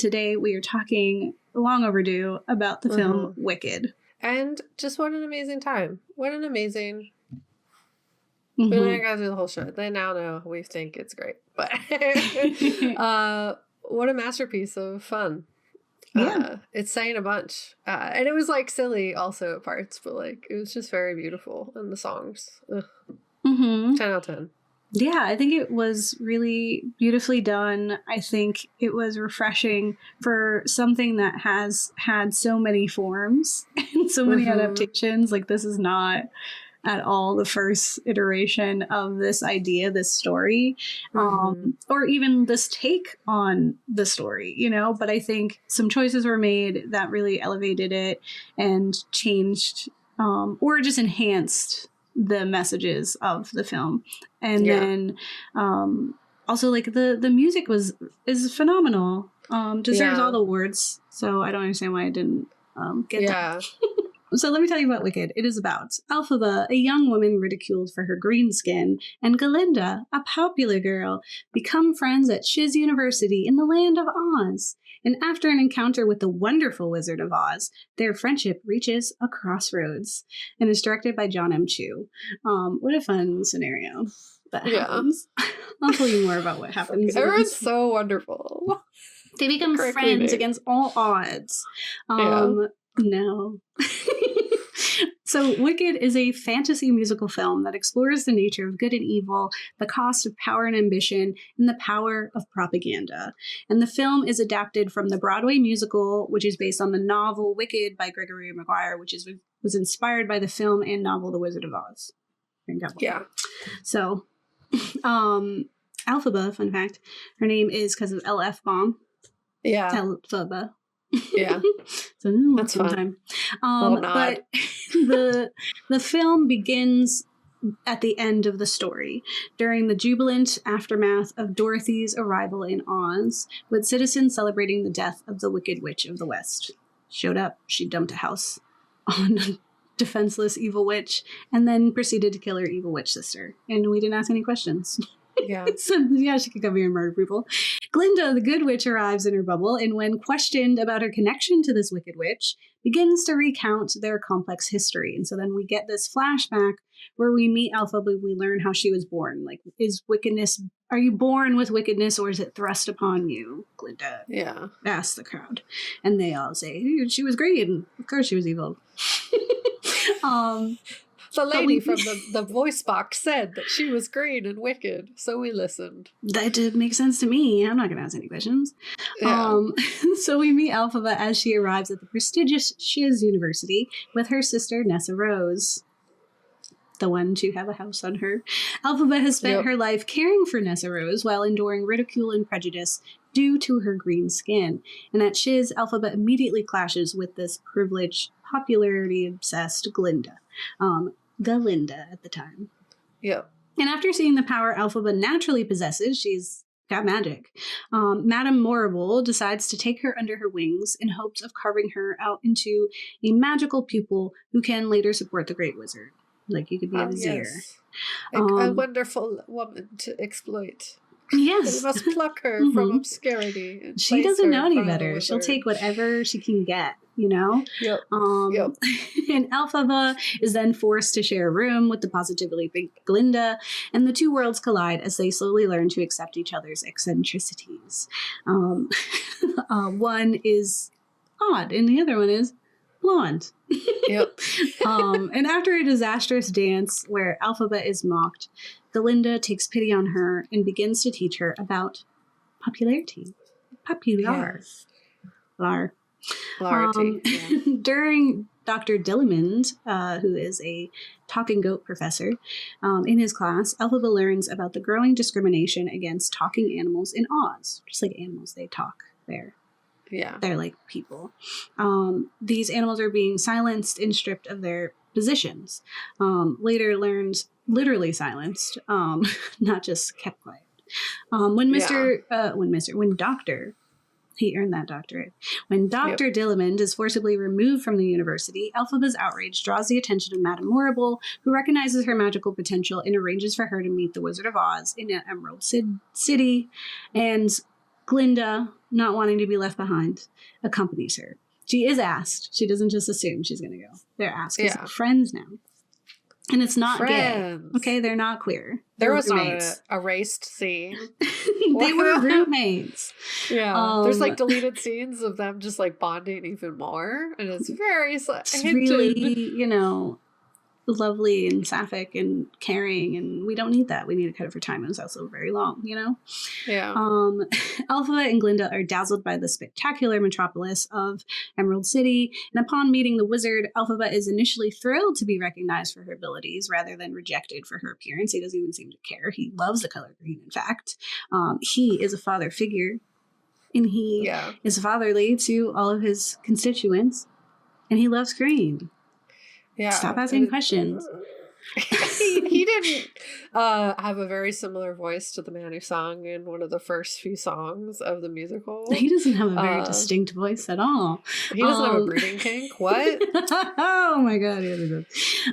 today we are talking, long overdue, about the film Wicked. And just what an amazing time. What an amazing... We don't gotta do the whole show. They now know we think it's great. But what a masterpiece of fun. Yeah. It's saying a bunch. And it was like silly also at parts, but like it was just very beautiful. And the songs. 10 out of 10. Yeah, I think it was really beautifully done. I think it was refreshing for something that has had so many forms and so many adaptations. Like, this is not at all the first iteration of this idea, this story, or even this take on the story, you know? But I think some choices were made that really elevated it and changed or just enhanced the messages of the film. And then also, like, the music is phenomenal. Deserves all the awards. So I don't understand why I didn't get that. So let me tell you about Wicked. It is about Elphaba, a young woman ridiculed for her green skin, and Galinda, a popular girl, become friends at Shiz University in the land of Oz. And after an encounter with the wonderful Wizard of Oz, their friendship reaches a crossroads. And is directed by John M. Chu. What a fun scenario that happens. I'll tell you more about what happens. Everyone's so wonderful. They become friends against all odds. No. So Wicked is a fantasy musical film that explores the nature of good and evil, the cost of power and ambition, and the power of propaganda. And the film is adapted from the Broadway musical, which is based on the novel Wicked by Gregory Maguire, which was inspired by the film and novel The Wizard of Oz. Yeah. So, Elphaba, fun fact, her name is because of LF bomb. Yeah. Elphaba. Yeah. So that's fun. But the film begins at the end of the story, during the jubilant aftermath of Dorothy's arrival in Oz, with citizens celebrating the death of the Wicked Witch of the West. Showed up, she dumped a house on a defenseless evil witch, and then proceeded to kill her evil witch sister. And we didn't ask any questions. Yeah. So, yeah, she could come here and murder people. Glinda, the good witch, arrives in her bubble, and when questioned about her connection to this wicked witch, begins to recount their complex history. And so then we get this flashback where we meet Elphaba, we learn how she was born. Like, are you born with wickedness, or is it thrust upon you, Glinda? Yeah. Asks the crowd. And they all say, she was great, and of course she was evil. The lady from the voice box said that she was green and wicked, so we listened. That did make sense to me. I'm not going to ask any questions. Yeah. So we meet Elphaba as she arrives at the prestigious Shiz University with her sister Nessa Rose, the one to have a house on her. Elphaba has spent her life caring for Nessa Rose while enduring ridicule and prejudice due to her green skin. And at Shiz, Elphaba immediately clashes with this privileged, popularity-obsessed Glinda. Galinda at the time. Yep. And after seeing the power Elphaba naturally possesses, she's got magic. Madame Morrible decides to take her under her wings in hopes of carving her out into a magical pupil who can later support the Great Wizard. Like, you could be a vizier. Yes. A wonderful woman to exploit. Yes. We must pluck her from obscurity. And she doesn't know any better. She'll take whatever she can get, you know? Yep. And Elphaba is then forced to share a room with the positively big Glinda, and the two worlds collide as they slowly learn to accept each other's eccentricities. One is odd, and the other one is blonde. Yep. And after a disastrous dance where Elphaba is mocked, Galinda takes pity on her and begins to teach her about popularity. Popular. Yes. During Dr. Dillamond, who is a talking goat professor, in his class, Elphaba learns about the growing discrimination against talking animals in Oz. Just like animals, they talk there. Yeah. They're like people. These animals are being silenced and stripped of their positions. Later learns literally silenced, not just kept quiet. When he earned that doctorate. When Dr. Dillamond is forcibly removed from the university, Elphaba's outrage draws the attention of Madame Morrible, who recognizes her magical potential and arranges for her to meet the Wizard of Oz in Emerald City. And Glinda, not wanting to be left behind, accompanies her. She is asked. She doesn't just assume she's going to go. They're asked. Yeah. Friends now. And it's not friends. Gay. Okay, they're not queer. There was roommates. Not a erased scene. They were roommates. Yeah. There's like deleted scenes of them just like bonding even more. And it's very it's really, you know, lovely and sapphic and caring, and we don't need that. We need to cut it for time. It was also very long, you know? Yeah. Elphaba and Glinda are dazzled by the spectacular metropolis of Emerald City, and upon meeting the wizard, Elphaba is initially thrilled to be recognized for her abilities rather than rejected for her appearance. He doesn't even seem to care. He loves the color green, in fact. He is a father figure, and he is fatherly to all of his constituents, and he loves green. Yeah. Stop asking questions. He didn't have a very similar voice to the man who sang in one of the first few songs of the musical. He doesn't have a very distinct voice at all. He doesn't have a brooding kink. What? Oh my god, he does.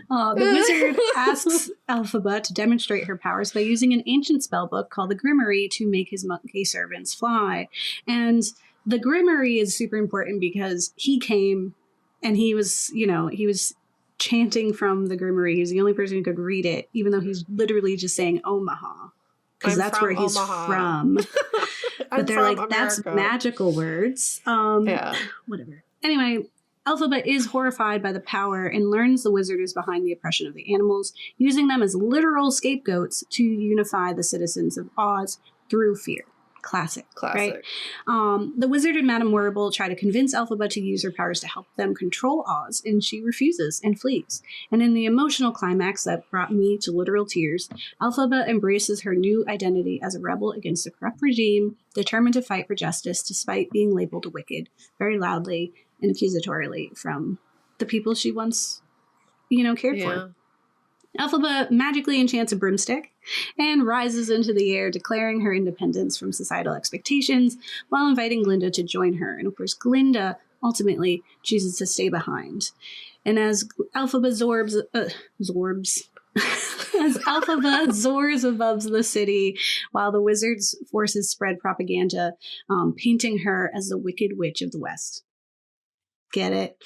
The wizard asks Elphaba to demonstrate her powers by using an ancient spell book called the Grimoire to make his monkey servants fly. And the Grimoire is super important because he came and he was, you know, he was chanting from the Grimoire. He's the only person who could read it, even though he's literally just saying Omaha, because that's where he's from. But they're like, America. That's magical words. Whatever. Anyway, Elphaba is horrified by the power and learns the wizard is behind the oppression of the animals, using them as literal scapegoats to unify the citizens of Oz through fear. Classic. Right? The wizard and Madame Warrible try to convince Elphaba to use her powers to help them control Oz, and she refuses and flees. And in the emotional climax that brought me to literal tears, Elphaba embraces her new identity as a rebel against a corrupt regime, determined to fight for justice despite being labeled wicked, very loudly and accusatorily from the people she once, you know, cared for. Elphaba magically enchants a broomstick and rises into the air, declaring her independence from societal expectations while inviting Glinda to join her. And of course, Glinda ultimately chooses to stay behind. And as Elphaba soars above the city, while the wizard's forces spread propaganda, painting her as the Wicked Witch of the West. Get it?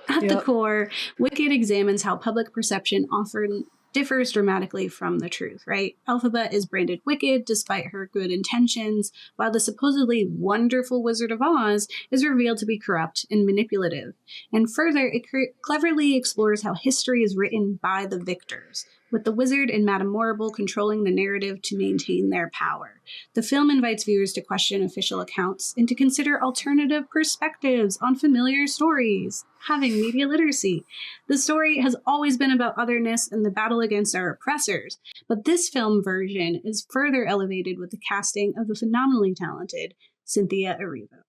At the core, Wicked examines how public perception often differs dramatically from the truth, right? Elphaba is branded wicked despite her good intentions, while the supposedly wonderful Wizard of Oz is revealed to be corrupt and manipulative. And further, it cleverly explores how history is written by the victors, with the wizard and Madame Warrible controlling the narrative to maintain their power. The film invites viewers to question official accounts and to consider alternative perspectives on familiar stories, having media literacy. The story has always been about otherness and the battle against our oppressors, but this film version is further elevated with the casting of the phenomenally talented Cynthia Erivo.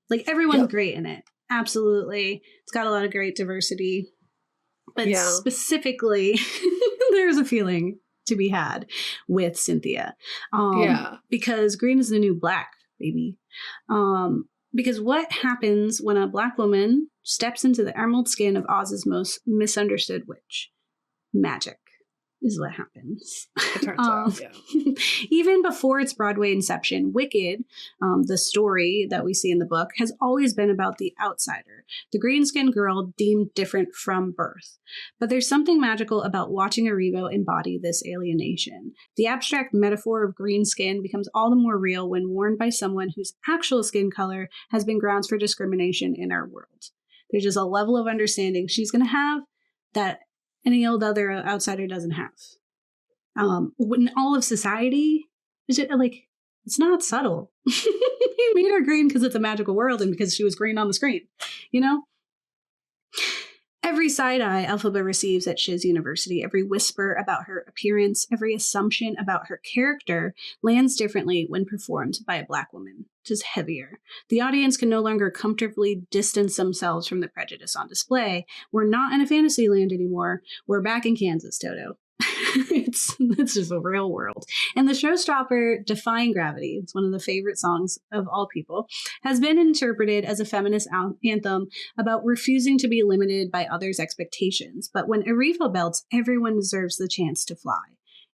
Like, everyone's great in it. Absolutely. It's got a lot of great diversity. But specifically, there's a feeling to be had with Cynthia. Because green is the new black, baby. Because what happens when a black woman steps into the emerald skin of Oz's most misunderstood witch? Magic is what happens. It turns out, Even before its Broadway inception, Wicked, the story that we see in the book, has always been about the outsider, the green-skinned girl deemed different from birth. But there's something magical about watching Erivo embody this alienation. The abstract metaphor of green skin becomes all the more real when worn by someone whose actual skin color has been grounds for discrimination in our world. There's just a level of understanding she's going to have that any old other outsider doesn't have. When all of society, it's not subtle. He made her green because it's a magical world and because she was green on the screen, you know? Every side-eye Elphaba receives at Shiz University, every whisper about her appearance, every assumption about her character lands differently when performed by a black woman, just heavier. The audience can no longer comfortably distance themselves from the prejudice on display. We're not in a fantasy land anymore. We're back in Kansas, Toto. It's just a real world. And the showstopper Defying Gravity, it's one of the favorite songs of all people, has been interpreted as a feminist anthem about refusing to be limited by others' expectations. But when Erivo belts, everyone deserves the chance to fly.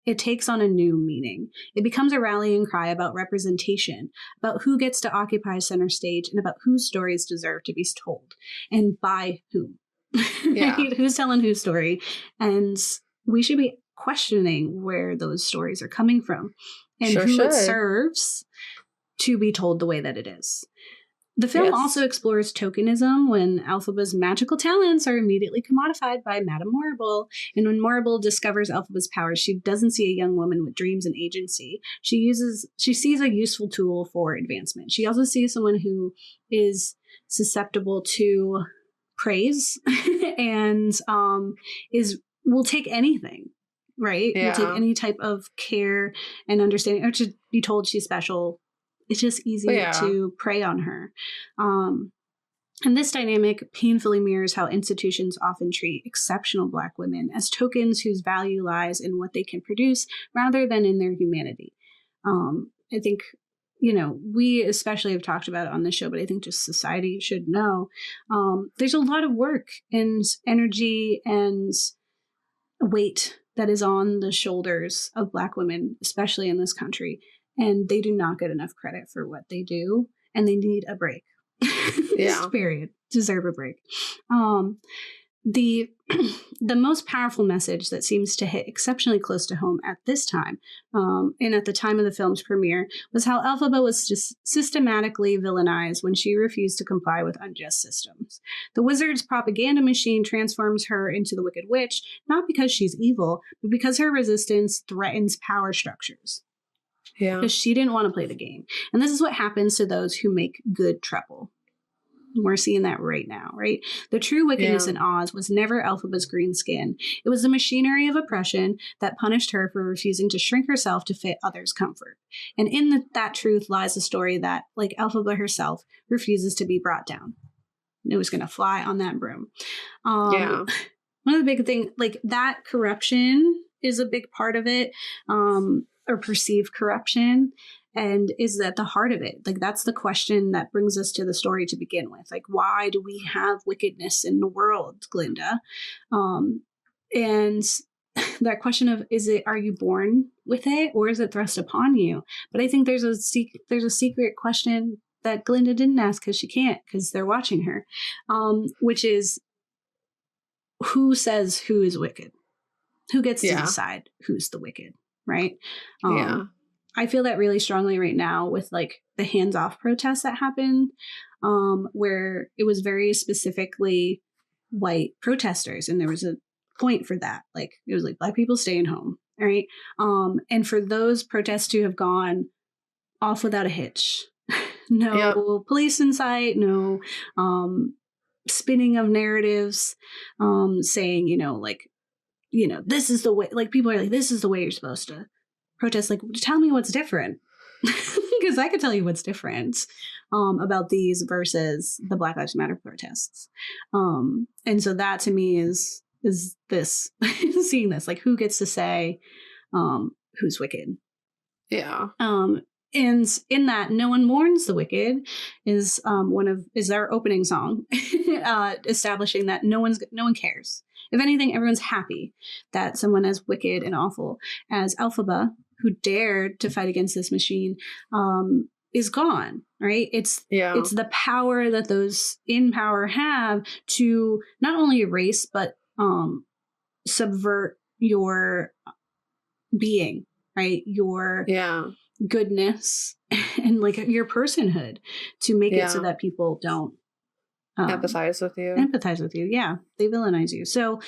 it takes on a new meaning. It becomes a rallying cry about representation, about who gets to occupy center stage, and about whose stories deserve to be told, and by whom. Yeah. Who's telling whose story? And we should be questioning where those stories are coming from and who it serves to be told the way that it is. The film also explores tokenism, when Elphaba's magical talents are immediately commodified by Madame Morrible. And when Morrible discovers Elphaba's powers, she doesn't see a young woman with dreams and agency. She sees a useful tool for advancement. She also sees someone who is susceptible to praise and will take anything, right? Yeah. Will take any type of care and understanding, or to be told she's special. It's just easy to prey on her. And this dynamic painfully mirrors how institutions often treat exceptional Black women as tokens whose value lies in what they can produce rather than in their humanity. I think, we especially have talked about it on this show, but I think just society should know there's a lot of work and energy and weight that is on the shoulders of Black women, especially in this country. And they do not get enough credit for what they do, and they need a break. Yeah. Period. Deserve a break. The most powerful message that seems to hit exceptionally close to home at this time, and at the time of the film's premiere, was how Elphaba was just systematically villainized when she refused to comply with unjust systems. The wizard's propaganda machine transforms her into the Wicked Witch, not because she's evil, but because her resistance threatens power structures. Yeah. Because she didn't want to play the game. And this is what happens to those who make good trouble. We're seeing that right now, right? The true wickedness in Oz was never Elphaba's green skin. It was the machinery of oppression that punished her for refusing to shrink herself to fit others' comfort. And in that truth lies a story that, like Elphaba herself, refuses to be brought down. It was going to fly on that broom. One of the big things, like that corruption is a big part of it. Or perceived corruption, and is at the heart of it. Like, that's the question that brings us to the story to begin with. Like, why do we have wickedness in the world, Glinda? And that question of, are you born with it, or is it thrust upon you? But I think there's a secret question that Glinda didn't ask because she can't, because they're watching her, which is, who says who is wicked? Who gets to decide who's the wicked? Right? I feel that really strongly right now with like the hands-off protests that happened, where it was very specifically white protesters, and there was a point for that. Like, it was like, Black people staying home, right? And for those protests to have gone off without a hitch, no police in sight, no spinning of narratives, saying, this is the way, like, people are like, this is the way you're supposed to protest. Like, tell me what's different. Because I could tell you what's different about these versus the Black Lives Matter protests. And so that to me is this, seeing this, like, who gets to say who's wicked? Yeah. And in that, No One Mourns the Wicked is our opening song, establishing that no one cares. If anything, everyone's happy that someone as wicked and awful as Elphaba, who dared to fight against this machine, is gone, right? It's the power that those in power have to not only erase, but subvert your being, right? Your goodness and like your personhood, to make it so that people don't empathize with you. Yeah, they villainize you. So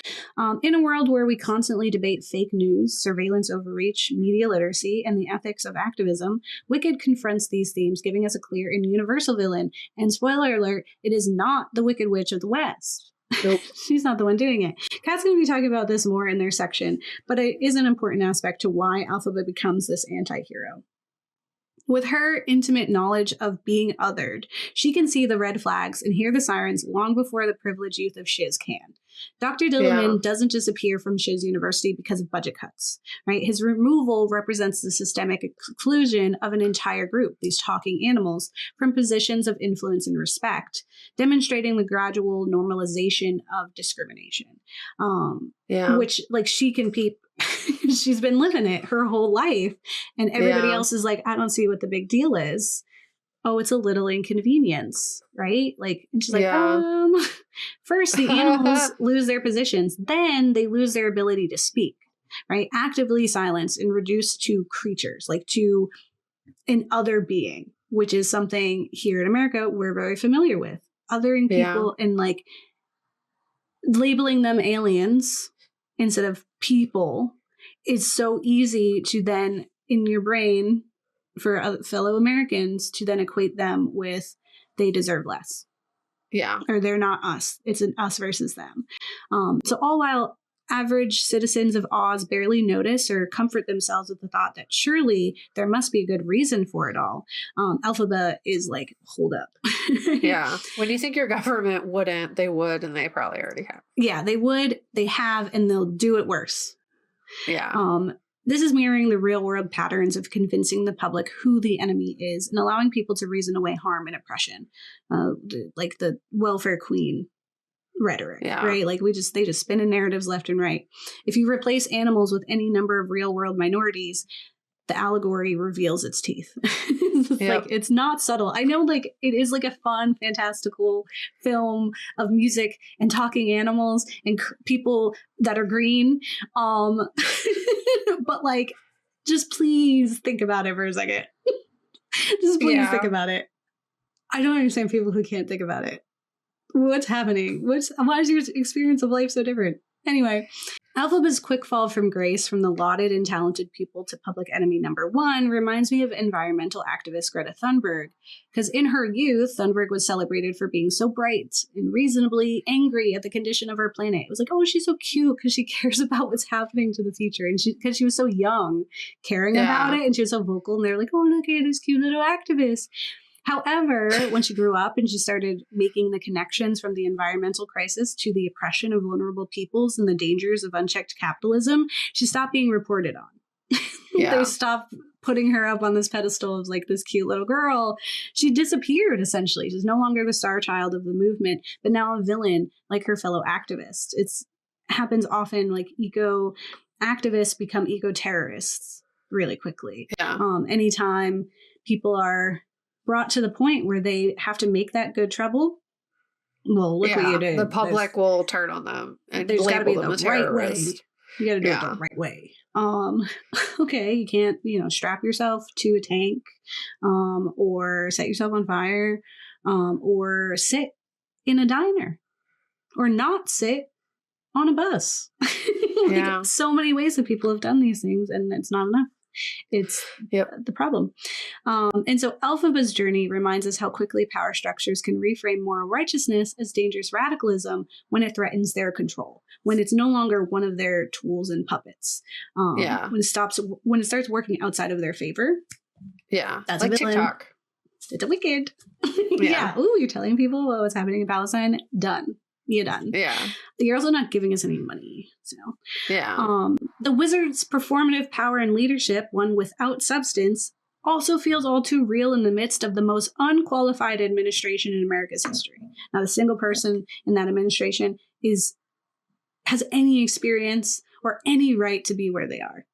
in a world where we constantly debate fake news, surveillance overreach, media literacy, and the ethics of activism, Wicked confronts these themes, giving us a clear and universal villain. And spoiler alert, it is not the Wicked Witch of the West. Nope. She's not the one doing it. Kat's going to be talking about this more in their section, but it is an important aspect to why Elphaba becomes this anti-hero. With her intimate knowledge of being othered, she can see the red flags and hear the sirens long before the privileged youth of Shiz can. Dr. Dillerman doesn't just appear from Shiz University because of budget cuts, right? His removal represents the systemic exclusion of an entire group, these talking animals, from positions of influence and respect, demonstrating the gradual normalization of discrimination. Which, like, she can peep. She's been living it her whole life, and everybody else is like, I don't see what the big deal is. Oh, it's a little inconvenience, right? Like, and she's like, first the animals lose their positions, then they lose their ability to speak, right? Actively silenced and reduced to creatures, like to an other being, which is something here in America we're very familiar with. Othering people and like labeling them aliens instead of people is so easy to then, in your brain, for fellow Americans to then equate them with they deserve less. Yeah. Or they're not us. It's an us versus them. So all while average citizens of Oz barely notice or comfort themselves with the thought that surely there must be a good reason for it all, Elphaba is like, hold up. Yeah. When you think your government wouldn't, they would, and they probably already have. Yeah, they would, they have, and they'll do it worse. Yeah. This is mirroring the real-world patterns of convincing the public who the enemy is and allowing people to reason away harm and oppression, like the welfare queen rhetoric, right? Like they just spin in narratives left and right. If you replace animals with any number of real-world minorities, the allegory reveals its teeth. Like, it's not subtle. I know, like, it is like a fun, fantastical film of music and talking animals and people that are green. But like, just please think about it for a second. Just please think about it. I don't understand people who can't think about it. What's happening? Why is your experience of life so different? Anyway, Elphaba's quick fall from grace from the lauded and talented people to public enemy number one reminds me of environmental activist Greta Thunberg, because in her youth, Thunberg was celebrated for being so bright and reasonably angry at the condition of our planet. It was like, oh, she's so cute because she cares about what's happening to the future, and because she was so young, caring about it, and she was so vocal, and they're like, oh, look at this cute little activist. However, when she grew up and she started making the connections from the environmental crisis to the oppression of vulnerable peoples and the dangers of unchecked capitalism, she stopped being reported on. They stopped putting her up on this pedestal of like this cute little girl. She disappeared, essentially. She's no longer the star child of the movement, but now a villain like her fellow activists. It happens often, like eco activists become eco terrorists really quickly. Anytime people are brought to the point where they have to make that good trouble, well, look what you did. The public will turn on them and there's got to be them the right way. You got to do it the right way. Okay, you can't, strap yourself to a tank, or set yourself on fire, or sit in a diner, or not sit on a bus. So many ways that people have done these things, and it's not enough. It's the problem. And so Elphaba's journey reminds us how quickly power structures can reframe moral righteousness as dangerous radicalism when it threatens their control, when it's no longer one of their tools and puppets. When it starts working outside of their favor. That's like a villain. TikTok. It's a wicked. Ooh, you're telling people what's happening in Palestine? Done. You're done. You're also not giving us any money. So the wizard's performative power and leadership, one without substance, also feels all too real in the midst of the most unqualified administration in America's history. Not a single person in that administration has any experience or any right to be where they are.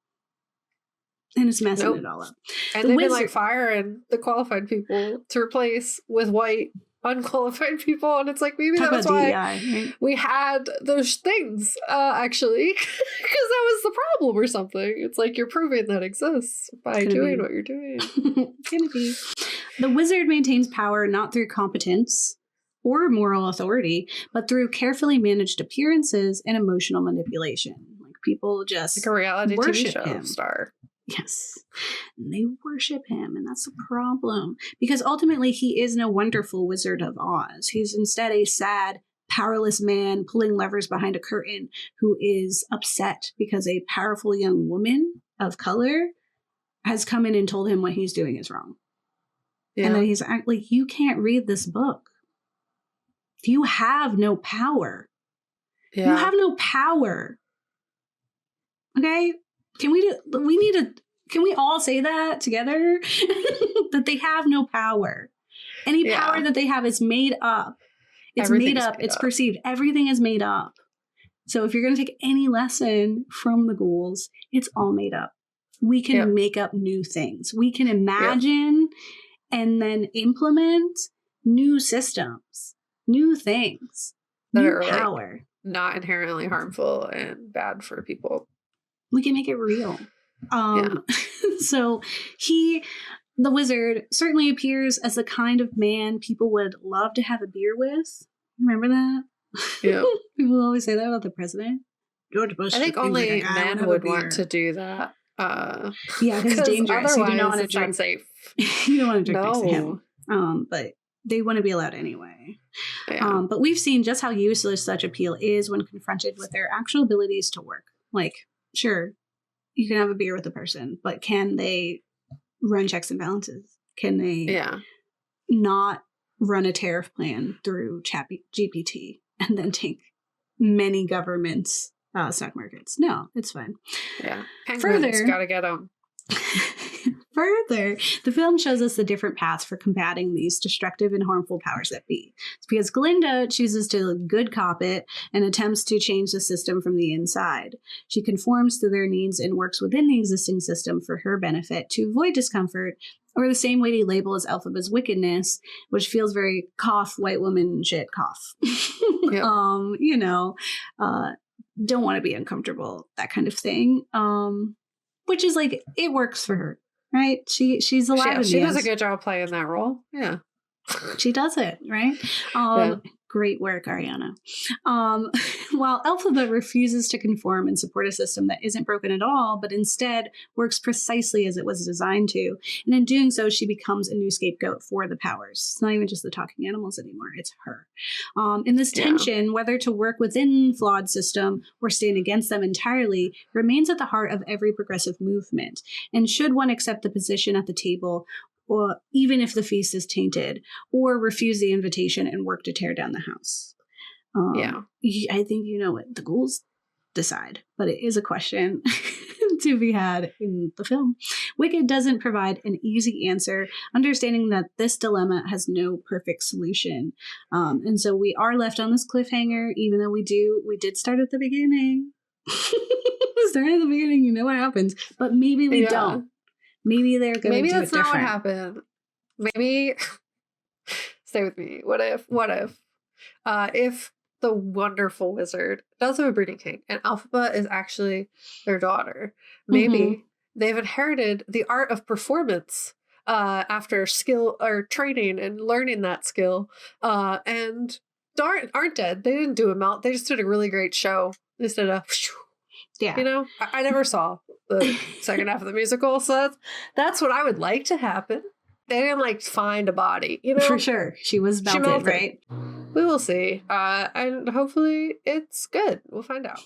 And it's messing it all up. And they've been like firing the qualified people to replace with white unqualified people, and it's like maybe that's why DEI, right? We had those things actually, because that was the problem or something. It's like you're proving that exists by doing what you're doing. Gonna be. The wizard maintains power not through competence or moral authority, but through carefully managed appearances and emotional manipulation. Like people just like a reality worship TV show him. Star. Yes. And they worship him, and that's the problem. Because ultimately, he is no wonderful Wizard of Oz. He's instead a sad, powerless man pulling levers behind a curtain who is upset because a powerful young woman of color has come in and told him what he's doing is wrong. And then he's like, you can't read this book. You have no power. Yeah. You have no power. Okay? Can we all say that together? That they have no power. Any power that they have is made up. It's made up. It's perceived. Everything is made up. So if you're going to take any lesson from the ghouls, it's all made up. We can make up new things. We can imagine and then implement new systems, new things, that new are power. Like, not inherently harmful and bad for people. We can make it real. So the wizard, certainly appears as the kind of man people would love to have a beer with. Remember that? Yeah. People always say that about the president. George Bush. I think only men would want to do that. Yeah, because it's dangerous. You do not want to drink. Safe. You don't want to drink next to him. But they wouldn't be allowed anyway. Yeah. But we've seen just how useless such appeal is when confronted with their actual abilities to work. Like, sure, you can have a beer with a person, but can they run checks and balances? Can they not run a tariff plan through GPT and then take many governments' stock markets? No, it's fine. Yeah. Further, gotta get them. Further, the film shows us the different paths for combating these destructive and harmful powers that be. It's because Glinda chooses to good cop it and attempts to change the system from the inside. She conforms to their needs and works within the existing system for her benefit to avoid discomfort, or the same weighty label as Elphaba's wickedness, which feels very cough, white woman shit cough. Yep. Don't want to be uncomfortable, that kind of thing. Which is like, it works for her, right? She's alive. She does a good job playing that role. Yeah. She does it, right? Great work, Ariana. While Elphaba refuses to conform and support a system that isn't broken at all, but instead works precisely as it was designed to. And in doing so, she becomes a new scapegoat for the powers. It's not even just the talking animals anymore. It's her. In this tension, whether to work within the flawed system or stand against them entirely, remains at the heart of every progressive movement. And should one accept the position at the table, or even if the feast is tainted, or refuse the invitation and work to tear down the house? I think you know what the ghouls decide, but it is a question to be had in the film. Wicked doesn't provide an easy answer, understanding that this dilemma has no perfect solution. And so we are left on this cliffhanger, even though we did start at the beginning. Start at the beginning, you know what happens, but maybe we don't. Maybe they're going to do it different. Maybe that's not what happened. Maybe, stay with me. What if the wonderful wizard does have a breeding king and Elphaba is actually their daughter? Maybe they've inherited the art of performance after skill or training and learning that skill and aren't dead. They didn't do a melt. They just did a really great show. They just did a... Yeah. You know, I never saw the second half of the musical, so that's what I would like to happen. They didn't find a body, you know? For sure. She was melted, right? We will see. And hopefully it's good. We'll find out.